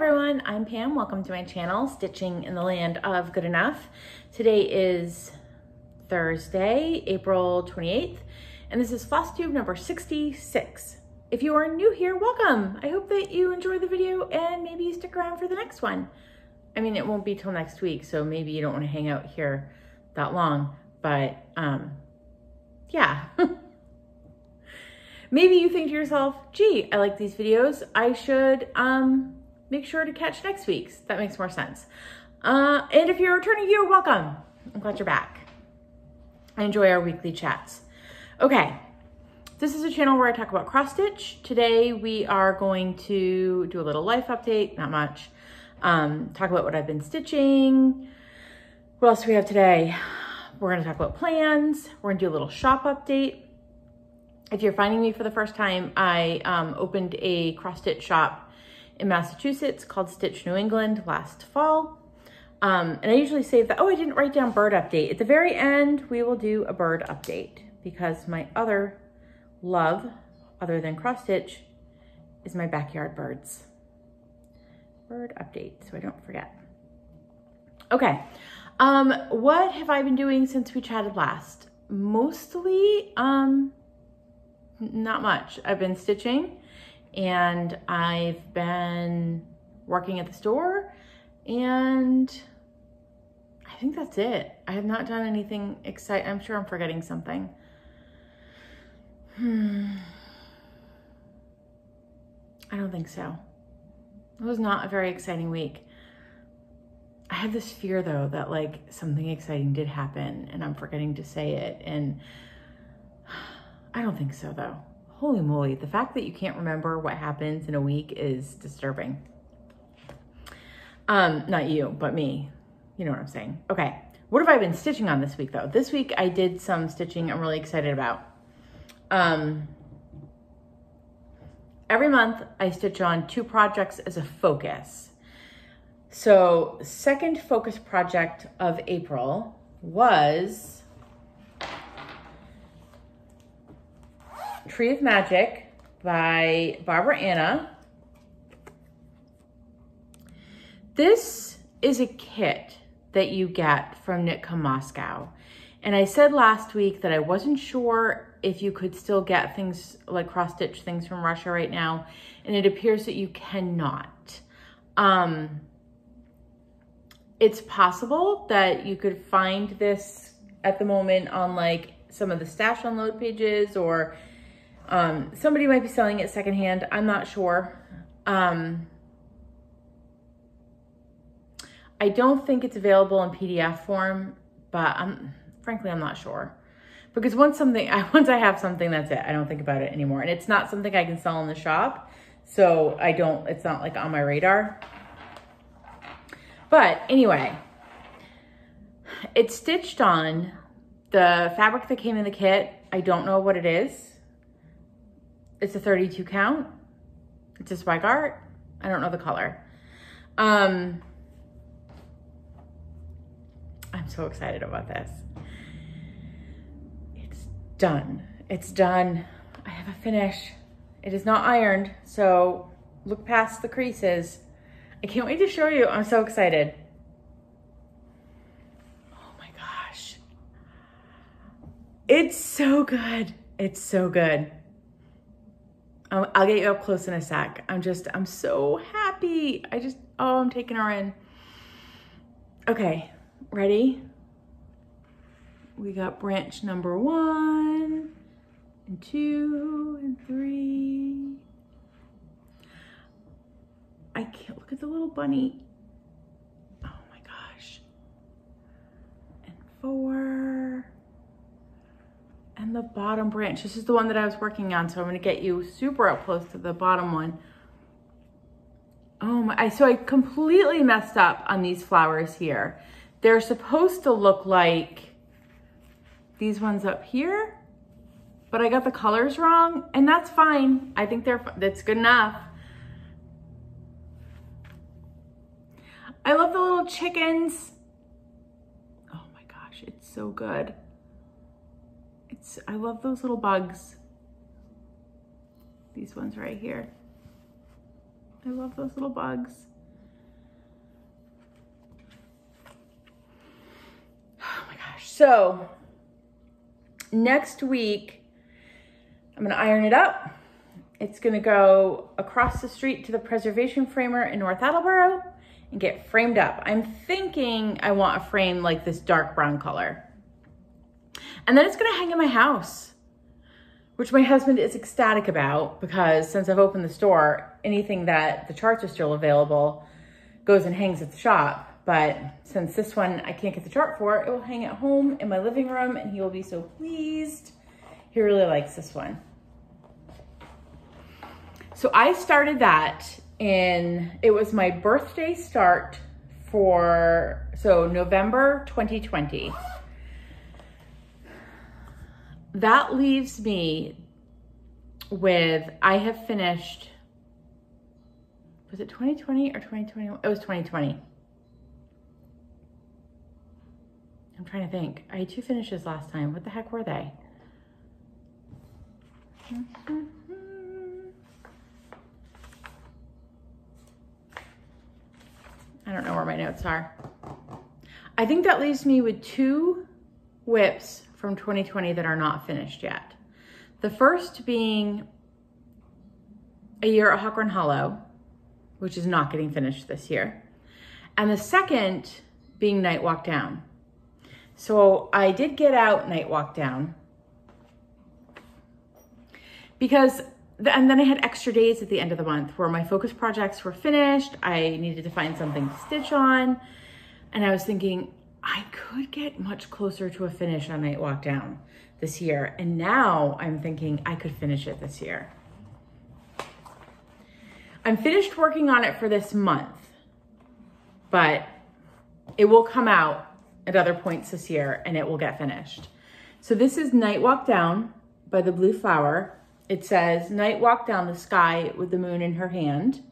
everyone, I'm Pam. Welcome to my channel, Stitching in the Land of Good Enough. Today is Thursday, April 28th, and this is Flosstube number 66. If you are new here, welcome. I hope that you enjoy the video and maybe you stick around for the next one. I mean, it won't be till next week, so maybe you don't want to hang out here that long, but yeah. Maybe you think to yourself, gee, I like these videos. I should make sure to catch next week's. That makes more sense. And if you're a returning viewer, welcome. I'm glad you're back. I enjoy our weekly chats. Okay, this is a channel where I talk about cross stitch. Today we are going to do a little life update, not much. Talk about what I've been stitching. What else do we have today? We're gonna talk about plans. We're gonna do a little shop update. If you're finding me for the first time, I opened a cross-stitch shop in Massachusetts called Stitch New England last fall. And I usually save that. Oh, I didn't write down bird update. At the very end, we will do a bird update because my other love, other than cross-stitch, is my backyard birds. Bird update, so I don't forget. Okay, what have I been doing since we chatted last? Mostly, not much. I've been stitching and I've been working at the store and I think that's it. I have not done anything exciting. I'm sure I'm forgetting something. I don't think so. It was not a very exciting week. I have this fear though that like something exciting did happen and I'm forgetting to say it, and I don't think so though. Holy moly, the fact that you can't remember what happens in a week is disturbing. Not you, but me. You know what I'm saying. Okay, what have I been stitching on this week though? This week I did some stitching I'm really excited about. Every month I stitch on 2 projects as a focus. So second focus project of April was Tree of Magic by Barbara Anna. This is a kit that you get from Knit Moscow. And I said last week that I wasn't sure if you could still get things like cross-stitch things from Russia right now. And it appears that you cannot. It's possible that you could find this at the moment on like some of the stash unload pages, or somebody might be selling it secondhand. I'm not sure. I don't think it's available in PDF form, but frankly, I'm not sure. Because once I have something, that's it. I don't think about it anymore. And it's not something I can sell in the shop. So it's not like on my radar. But anyway, it's stitched on the fabric that came in the kit. I don't know what it is. It's a 32 count. It's a swag art. I don't know the color. I'm so excited about this. It's done. It's done. I have a finish. It is not ironed, so look past the creases. I can't wait to show you. I'm so excited. Oh my gosh. It's so good. It's so good. I'll get you up close in a sec. I'm so happy. I'm taking her in. Okay, ready? We got branch number 1 and 2 and 3. I can't look at the little bunny. Oh my gosh. And 4. And the bottom branch. This is the one that I was working on, so I'm gonna get you super up close to the bottom one. Oh my, so I completely messed up on these flowers here. They're supposed to look like these ones up here, but I got the colors wrong, and that's fine. I think that's good enough. I love the little chickens. Oh my gosh, it's so good. I love those little bugs. These ones right here. I love those little bugs. So next week, I'm gonna iron it up. It's gonna go across the street to the preservation framer in North Attleboro and get framed up. I'm thinking I want a frame like this dark brown color. And then it's gonna hang in my house, which my husband is ecstatic about, because since I've opened the store, anything that the charts are still available goes and hangs at the shop. But since this one I can't get the chart for, it will hang at home in my living room and he will be so pleased. He really likes this one. So I started that it was my birthday start so November 2020. That leaves me with, I have finished, was it 2020 or 2021? It was 2020. I'm trying to think. I had 2 finishes last time. What the heck were they? I don't know where my notes are. I think that leaves me with 2 whips from 2020 that are not finished yet. The first being A Year at Hawk Run Hollow, which is not getting finished this year. And the second being Night Walk Down. So I did get out Night Walk Down because, and then I had extra days at the end of the month where my focus projects were finished. I needed to find something to stitch on. And I was thinking, I could get much closer to a finish on Night Walk Down this year. And now I'm thinking I could finish it this year. I'm finished working on it for this month, but it will come out at other points this year and it will get finished. So this is Night Walk Down by the Blue Flower. It says, Night Walk Down the Sky with the Moon in Her Hand.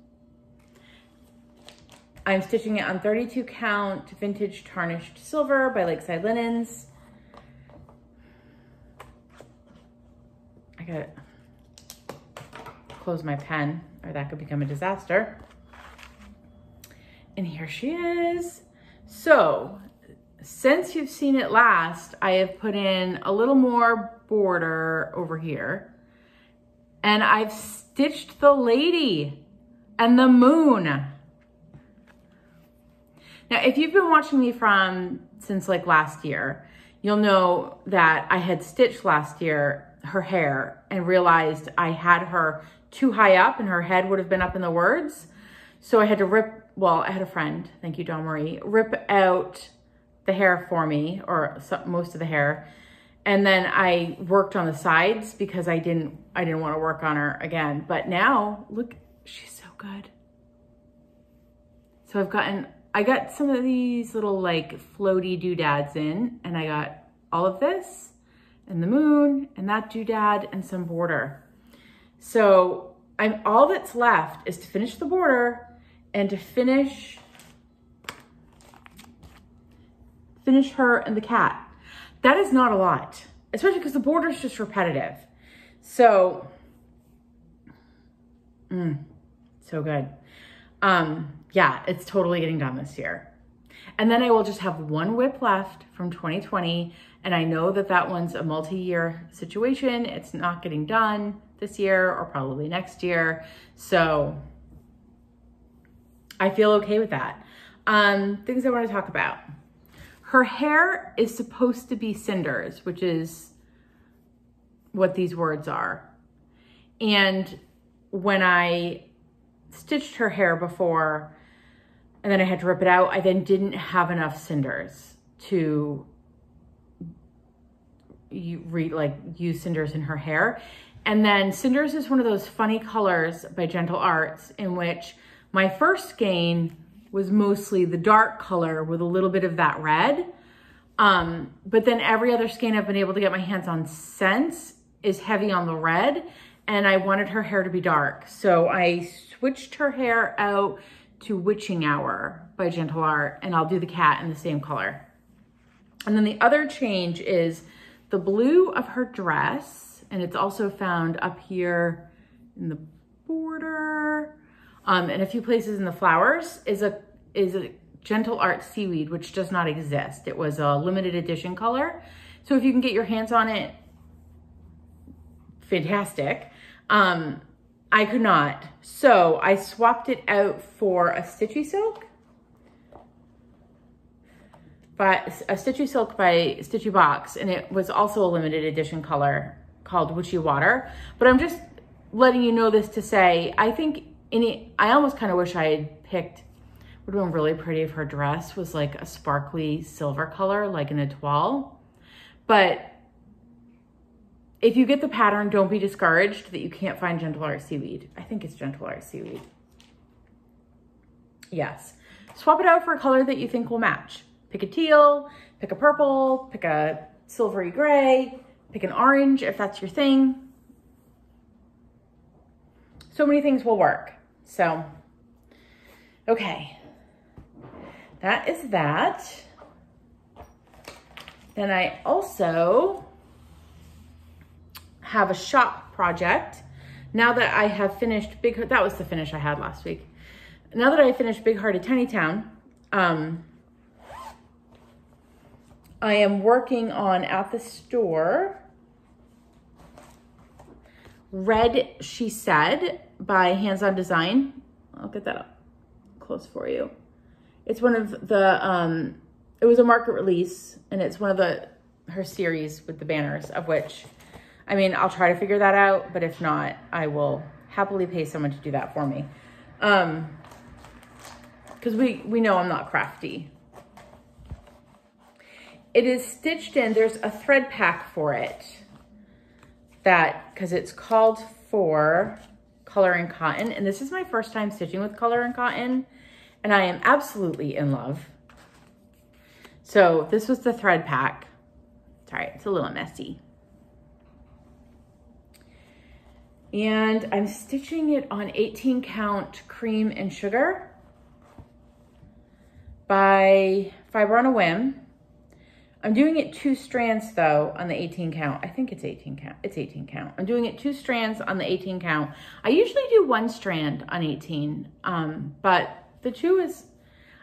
I'm stitching it on 32 count vintage tarnished silver by Lakeside Linens. I gotta close my pen or that could become a disaster. And here she is. So since you've seen it last, I have put in a little more border over here and I've stitched the lady and the moon. Now, if you've been watching me since like last year, you'll know that I had stitched last year her hair and realized I had her too high up and her head would have been up in the words. So I had to I had a friend, thank you, Dawn Marie, rip out the hair for me, or most of the hair. And then I worked on the sides because I didn't want to work on her again. But now, look, she's so good. So I got some of these little like floaty doodads in, and I got all of this and the moon and that doodad and some border. So all that's left is to finish the border and to finish her and the cat. That is not a lot, especially because the border is just repetitive. So, so good. Yeah, it's totally getting done this year. And then I will just have 1 whip left from 2020. And I know that that one's a multi-year situation. It's not getting done this year or probably next year. So I feel okay with that. Things I want to talk about. Her hair is supposed to be cinders, which is what these words are. And when I stitched her hair before, and then I had to rip it out, I then didn't have enough cinders to use cinders in her hair. And then cinders is one of those funny colors by Gentle Arts, in which my first skein was mostly the dark color with a little bit of that red. But then every other skein I've been able to get my hands on since is heavy on the red, and I wanted her hair to be dark. So I switched her hair out to Witching Hour by Gentle Art, and I'll do the cat in the same color. And then the other change is the blue of her dress, and it's also found up here in the border, and a few places in the flowers, is a Gentle Art Seaweed, which does not exist. It was a limited edition color. So if you can get your hands on it, fantastic. I could not. So I swapped it out for a Stitchy Silk. A Stitchy Silk by Stitchy Box, and it was also a limited edition color called Witchy Water. But I'm just letting you know this to say, I think I almost kind of wish I had picked, would have been really pretty if her dress was like a sparkly silver color, like an étoile. But if you get the pattern, don't be discouraged that you can't find Gentle Art Seaweed. I think it's Gentle Art Seaweed. Yes. Swap it out for a color that you think will match. Pick a teal, pick a purple, pick a silvery gray, pick an orange if that's your thing. So many things will work. So, okay. That is that. Then I also have a shop project. Now that I have finished that was the finish I had last week. Now that I finished Big Hearted Tiny Town, I am working on at the store Red She Said by Hands On Design. I'll get that up close for you. It's one of the, it was a market release, and it's one of her series with the banners, of which, I mean, I'll try to figure that out, but if not, I will happily pay someone to do that for me. Because we know I'm not crafty. It is stitched in, there's a thread pack for it because it's called for Color and Cotton. And this is my first time stitching with Color and Cotton, and I am absolutely in love. So this was the thread pack. Sorry, it's a little messy. And I'm stitching it on 18 count Cream and Sugar by Fiber on a Whim. I'm doing it 2 strands though on the 18 count. I think it's 18 count. It's 18 count. I'm doing it 2 strands on the 18 count. I usually do 1 strand on 18, but the 2 is,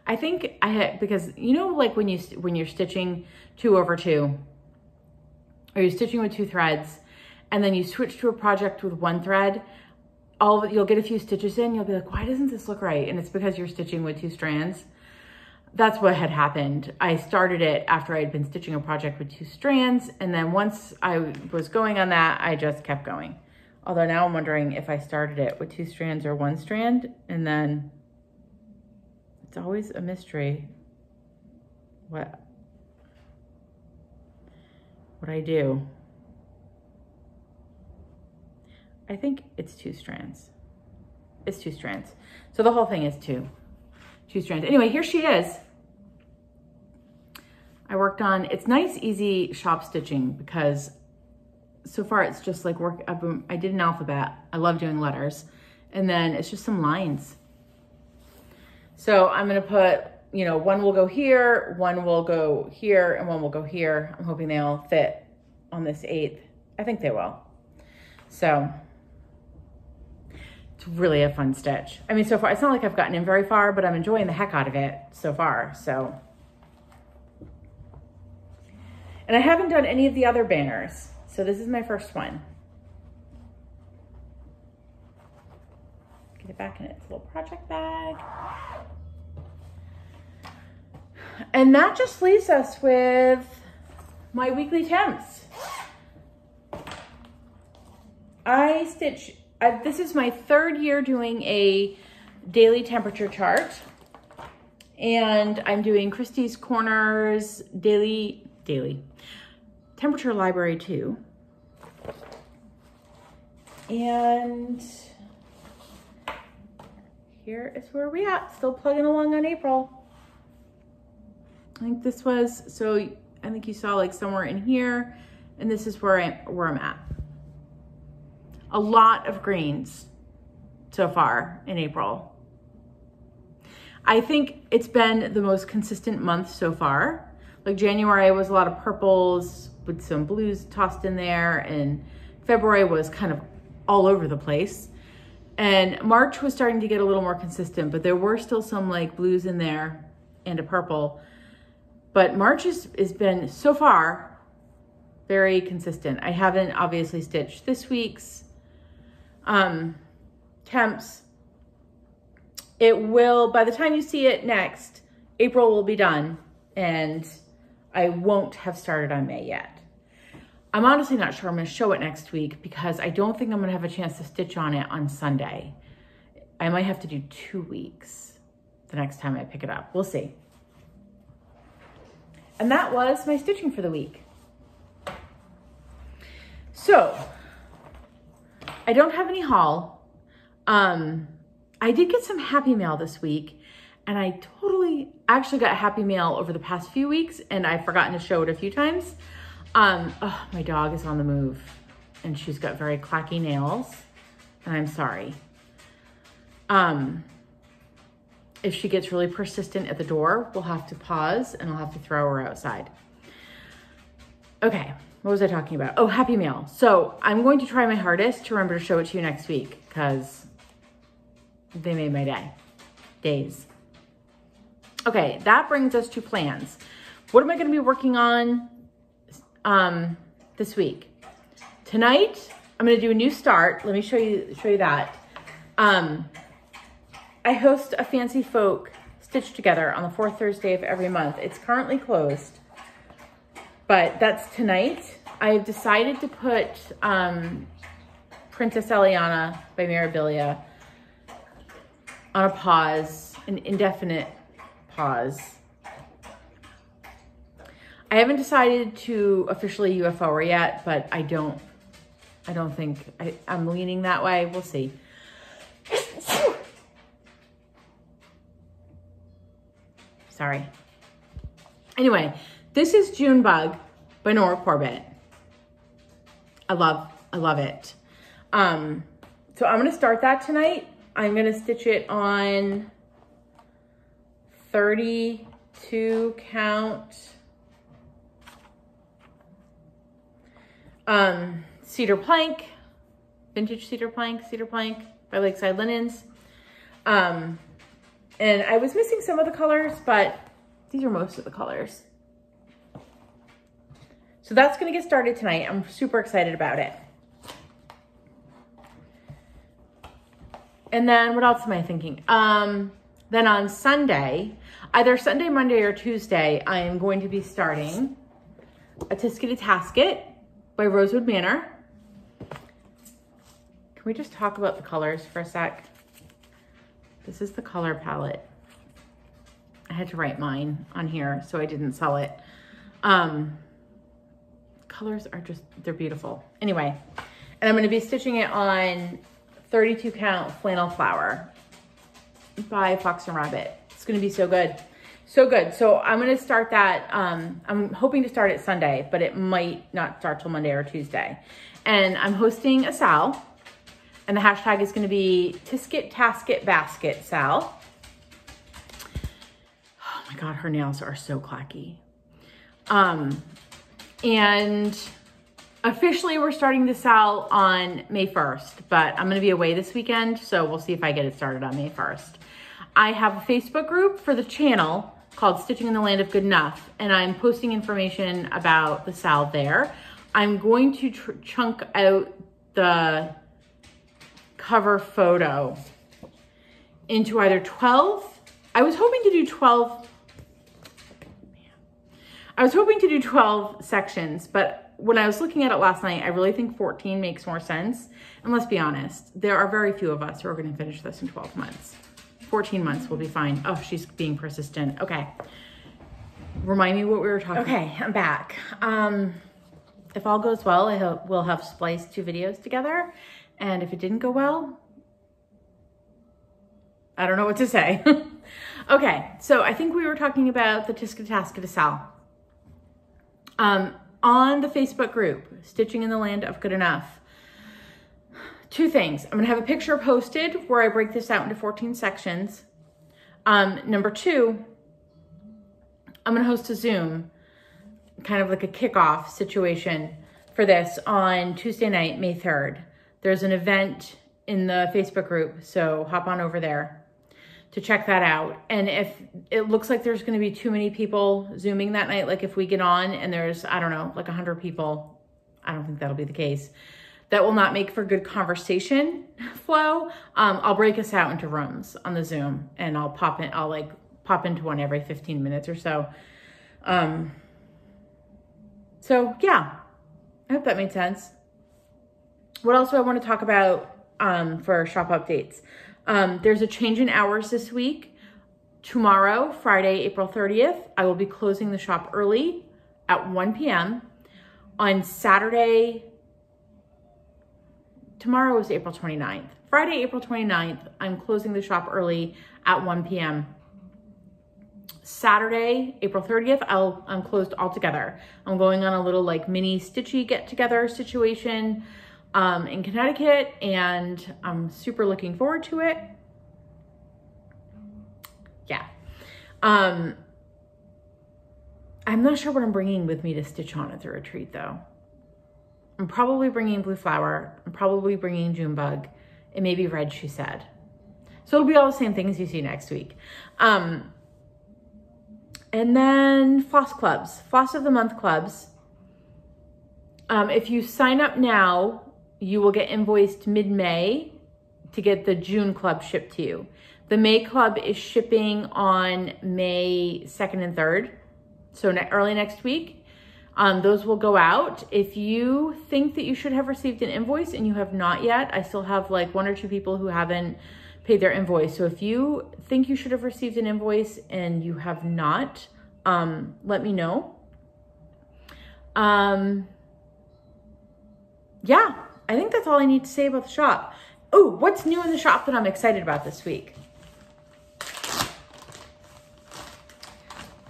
I think I had, because you know, like when you're stitching 2 over 2, or you're stitching with 2 threads, and then you switch to a project with 1 thread, you'll get a few stitches in, you'll be like, why doesn't this look right? And it's because you're stitching with 2 strands. That's what had happened. I started it after I'd been stitching a project with 2 strands, and then once I was going on that, I just kept going. Although now I'm wondering if I started it with 2 strands or 1 strand, and then it's always a mystery what I do. I think it's 2 strands. It's 2 strands. So the whole thing is 2 strands. Anyway, here she is. I worked on, it's nice, easy shop stitching because so far it's just like I did an alphabet. I love doing letters. And then it's just some lines. So I'm gonna put, you know, 1 will go here, 1 will go here, and 1 will go here. I'm hoping they all fit on this 8th. I think they will. So it's really a fun stitch. I mean, so far, it's not like I've gotten in very far, but I'm enjoying the heck out of it so far, so. And I haven't done any of the other banners, so this is my first one. Get it back in its little project bag. And that just leaves us with my weekly temps. I stitch, this is my 3rd year doing a daily temperature chart, and I'm doing Christie's Corners daily temperature library 2. And here is where we at, still plugging along on April. I think this was, so I think you saw like somewhere in here, and this is where I'm at. A lot of greens so far in April. I think it's been the most consistent month so far. Like January was a lot of purples with some blues tossed in there, and February was kind of all over the place. And March was starting to get a little more consistent, but there were still some like blues in there. and a purple. But March has been, so far, very consistent. I haven't obviously stitched this week's temps. It will, by the time you see it next, April will be done, and I won't have started on May yet. I'm honestly not sure I'm gonna show it next week because I don't think I'm gonna have a chance to stitch on it on Sunday. I might have to do 2 weeks the next time I pick it up. We'll see. And that was my stitching for the week. So, I don't have any haul. I did get some Happy Mail this week, and I actually got Happy Mail over the past few weeks, and I've forgotten to show it a few times. Oh, my dog is on the move, and she's got very clacky nails, and I'm sorry. If she gets really persistent at the door, we'll have to pause, and I'll have to throw her outside. Okay, what was I talking about? Oh, Happy Mail. So I'm going to try my hardest to remember to show it to you next week, because they made my days. Okay, that brings us to plans. What am I gonna be working on this week? Tonight, I'm gonna do a new start. Let me show you that. I host a Fancy Folk Stitch Together on the 4th Thursday of every month. It's currently closed, but that's tonight. I've decided to put Princess Eliana by Mirabilia on a pause, an indefinite pause. I haven't decided to officially UFO her yet, but I don't think I'm leaning that way. We'll see. Sorry. Anyway, this is Junebug by Nora Corbett. I love it. So I'm gonna start that tonight. I'm gonna stitch it on 32 count cedar plank, vintage cedar plank by Lakeside Linens. And I was missing some of the colors, but these are most of the colors. So that's gonna get started tonight. I'm super excited about it. And then what else am I thinking? Then on Sunday, either Sunday, Monday, or Tuesday, I am going to be starting a Tisket Tasket by Rosewood Manor. Can we just talk about the colors for a sec? This is the color palette. I had to write mine on here so I didn't sell it. Colors are just, they're beautiful. Anyway, and I'm gonna be stitching it on 32 count flannel flower by Fox and Rabbit. It's gonna be so good. So good. So I'm gonna start that. I'm hoping to start it Sunday, but it might not start till Monday or Tuesday. And I'm hosting a Sal, and the hashtag is gonna be Tisket Tasket Basket Sal. Oh my God, her nails are so clacky. And officially we're starting the Sal on May 1st, but I'm gonna be away this weekend, so we'll see if I get it started on May 1st. I have a Facebook group for the channel called Stitching in the Land of Good Enough, and I'm posting information about the Sal there. I'm going to chunk out the cover photo into either 12. I was hoping to do 12 sections, but when I was looking at it last night, I really think 14 makes more sense. And let's be honest, there are very few of us who are going to finish this in 12 months. 14 months will be fine. Oh, she's being persistent. Okay. Remind me what we were talking about. Okay, I'm back. If all goes well, I hope we'll have spliced 2 videos together. And if it didn't go well, I don't know what to say. Okay, so I think we were talking about the Tisket Tasket Sal. On the Facebook group, Stitching in the Land of Good Enough, 2 things. I'm gonna have a picture posted where I break this out into 14 sections. Number 2, I'm gonna host a Zoom, kind of like a kickoff situation for this on Tuesday night, May 3rd. There's an event in the Facebook group, so hop on over there to check that out. And if it looks like there's going to be too many people Zooming that night, like if we get on and there's, I don't know, like 100 people, I don't think that'll be the case. That will not make for good conversation flow. I'll break us out into rooms on the Zoom, and I'll pop into one every 15 minutes or so. So yeah, I hope that made sense. What else do I want to talk about for shop updates? There's a change in hours this week. Tomorrow, Friday, April 30th, I will be closing the shop early at 1 p.m. On Saturday, tomorrow is April 29th. Friday, April 29th, I'm closing the shop early at 1 p.m. Saturday, April 30th, I'm closed altogether. I'm going on a little like mini stitchy get together situation in Connecticut, and I'm super looking forward to it. Yeah. I'm not sure what I'm bringing with me to stitch on at the retreat though. I'm probably bringing Blue Flower. I'm probably bringing Junebug. It may be red, she said. So it'll be all the same things you see next week. And then Floss Clubs, Floss of the Month Clubs. If you sign up now, you will get invoiced mid-May to get the June club shipped to you. The May club is shipping on May 2nd and 3rd, so early next week. Those will go out. If you think that you should have received an invoice and you have not yet, I still have like 1 or 2 people who haven't paid their invoice. So if you think you should have received an invoice and you have not, let me know. Yeah, I think that's all I need to say about the shop. Oh, what's new in the shop that I'm excited about this week?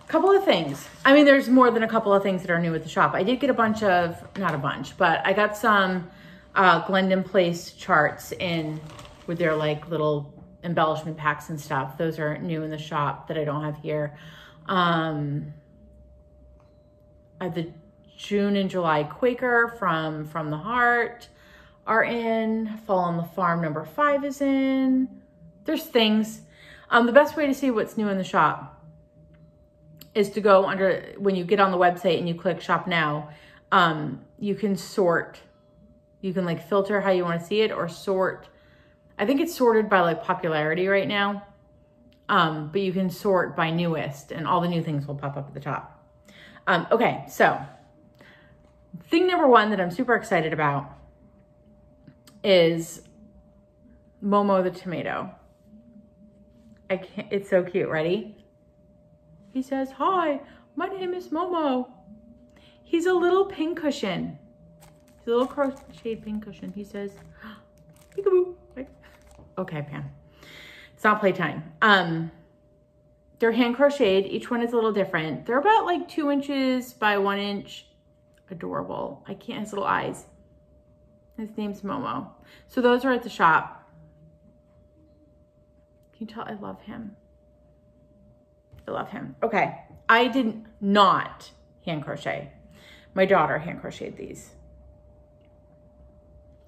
Couple of things. I mean, there's more than a couple of things that are new at the shop. I did get a bunch of, not a bunch, but I got some Glendon Place charts in with their like little embellishment packs and stuff. Those are new in the shop that I don't have here. I have the June and July Quaker from the Heart are in. Fall on the Farm number 5 is in. There's things. The best way to see what's new in the shop is to go under, when you get on the website and you click shop now, you can sort, you can like filter how you want to see it, or sort. I think it's sorted by like popularity right now. But you can sort by newest, and all the new things will pop up at the top. Okay, so thing number 1 that I'm super excited about is Momo the Tomato. It's so cute. Ready? He says, "Hi, my name is Momo." He's a little pincushion. He's a little crocheted pincushion. He says, "Peekaboo." Right? Okay, Pam. It's not playtime. They're hand crocheted. Each one is a little different. They're about like 2 inches by 1 inch. Adorable. I can't, his little eyes. His name's Momo. So those are at the shop. Can you tell I love him? I love him. Okay. I did not hand crochet. My daughter hand crocheted these.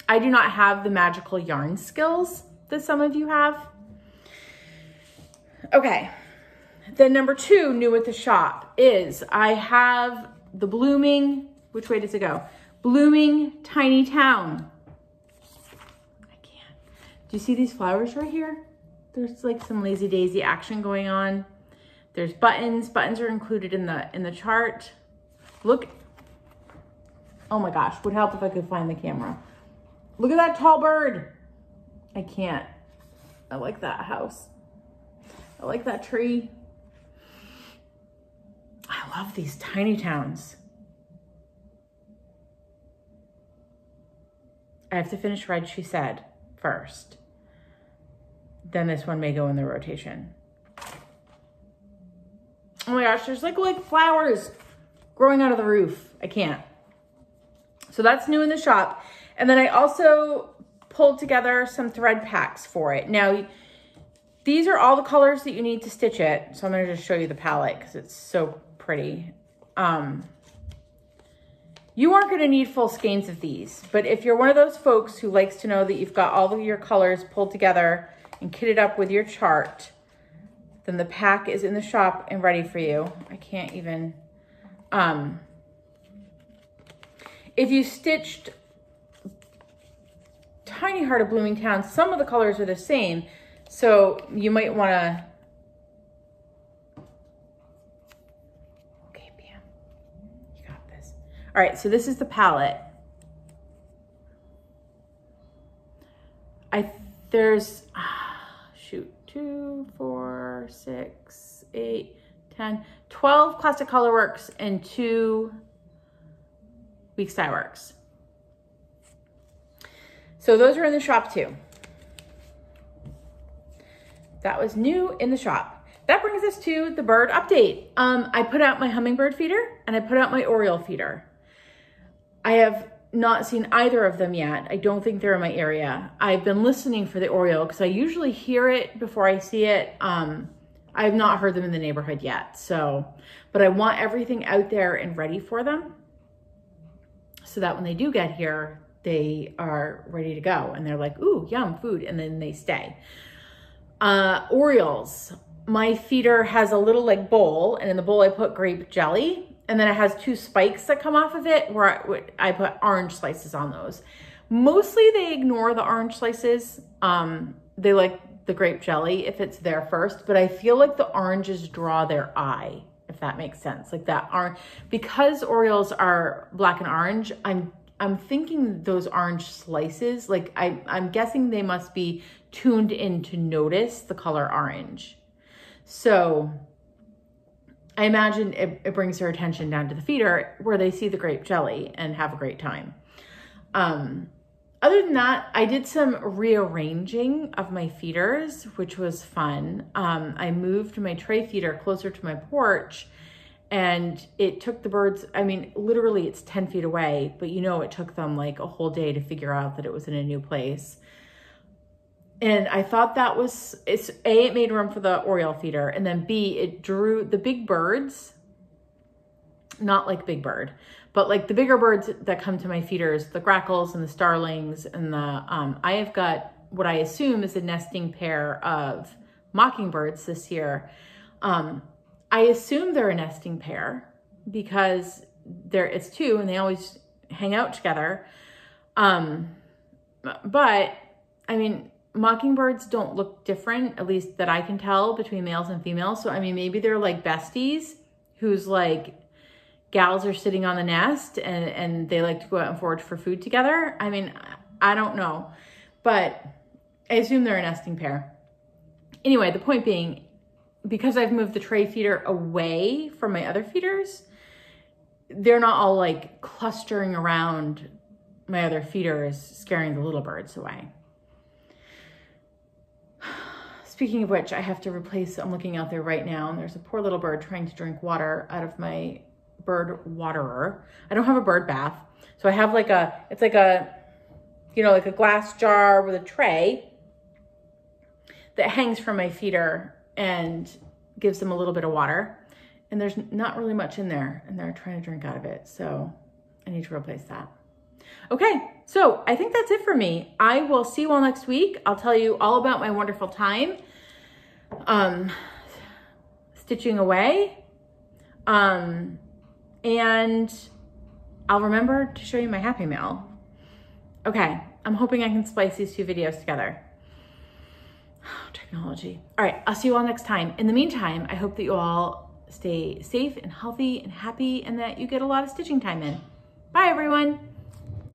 I do not have the magical yarn skills that some of you have. Okay. Then number 2 new at the shop is I have the blooming, which way does it go? Blooming Tiny Town. I can't. Do you see these flowers right here? There's like some lazy daisy action going on. There's buttons. Buttons are included in the chart. Look. Oh my gosh, would help if I could find the camera. Look at that tall bird. I can't. I like that house. I like that tree. I love these tiny towns. I have to finish Red, She Said first. Then this one may go in the rotation. Oh my gosh, there's like flowers growing out of the roof. I can't. So that's new in the shop. And then I also pulled together some thread packs for it. Now, these are all the colors that you need to stitch it. So I'm gonna just show you the palette because it's so pretty. You aren't gonna need full skeins of these, but if you're one of those folks who likes to know that you've got all of your colors pulled together and kitted up with your chart, then the pack is in the shop and ready for you. I can't even, if you stitched Tiny Heart of Bloomingtown, some of the colors are the same. So you might want to, okay, Pam, you got this. All right, so this is the palette. There's, shoot, 2, 4, 6, 8, 10, 12 Classic Colorworks and 2 Weeks Dye Works. So those are in the shop too. That was new in the shop. That brings us to the bird update. I put out my hummingbird feeder and I put out my oriole feeder. I have not seen either of them yet. I don't think they're in my area. I've been listening for the oriole because I usually hear it before I see it. I have not heard them in the neighborhood yet. So, but I want everything out there and ready for them so that when they do get here, they are ready to go and they're like, ooh, yum, food, and then they stay. Orioles, my feeder has a little like bowl, and in the bowl I put grape jelly, and then it has 2 spikes that come off of it where I put orange slices on those. Mostly they ignore the orange slices. They like the grape jelly if it's there first, but I feel like the oranges draw their eye, if that makes sense. Like that orange, because Orioles are black and orange, I'm thinking those orange slices, like I'm guessing they must be tuned in to notice the color orange. So I imagine it brings their attention down to the feeder where they see the grape jelly and have a great time. Other than that, I did some rearranging of my feeders, which was fun. I moved my tray feeder closer to my porch, and it took the birds, I mean, literally it's 10 feet away, but you know, it took them like a whole day to figure out that it was in a new place. And I thought that was, it made room for the oriole feeder, and then B, it drew the big birds, not like Big Bird, but like the bigger birds that come to my feeders, the grackles and the starlings and the, I have got what I assume is a nesting pair of mockingbirds this year. I assume they're a nesting pair because it's 2 and they always hang out together. But I mean, mockingbirds don't look different, at least that I can tell, between males and females. So, I mean, maybe they're like besties who's like, gals are sitting on the nest and they like to go out and forage for food together. I mean, I don't know, but I assume they're a nesting pair. Anyway, the point being, because I've moved the tray feeder away from my other feeders, they're not all like clustering around my other feeders, scaring the little birds away. Speaking of which, I have to replace, I'm looking out there right now, and there's a poor little bird trying to drink water out of my bird waterer. I don't have a bird bath. So I have like it's like a, you know, like a glass jar with a tray that hangs from my feeder and gives them a little bit of water. And there's not really much in there, and they're trying to drink out of it. So I need to replace that. Okay, so I think that's it for me. I will see you all next week. I'll tell you all about my wonderful time stitching away. And I'll remember to show you my Happy Mail. Okay, I'm hoping I can splice these 2 videos together. Oh, technology. All right, I'll see you all next time. In the meantime, I hope that you all stay safe and healthy and happy and that you get a lot of stitching time in. Bye, everyone.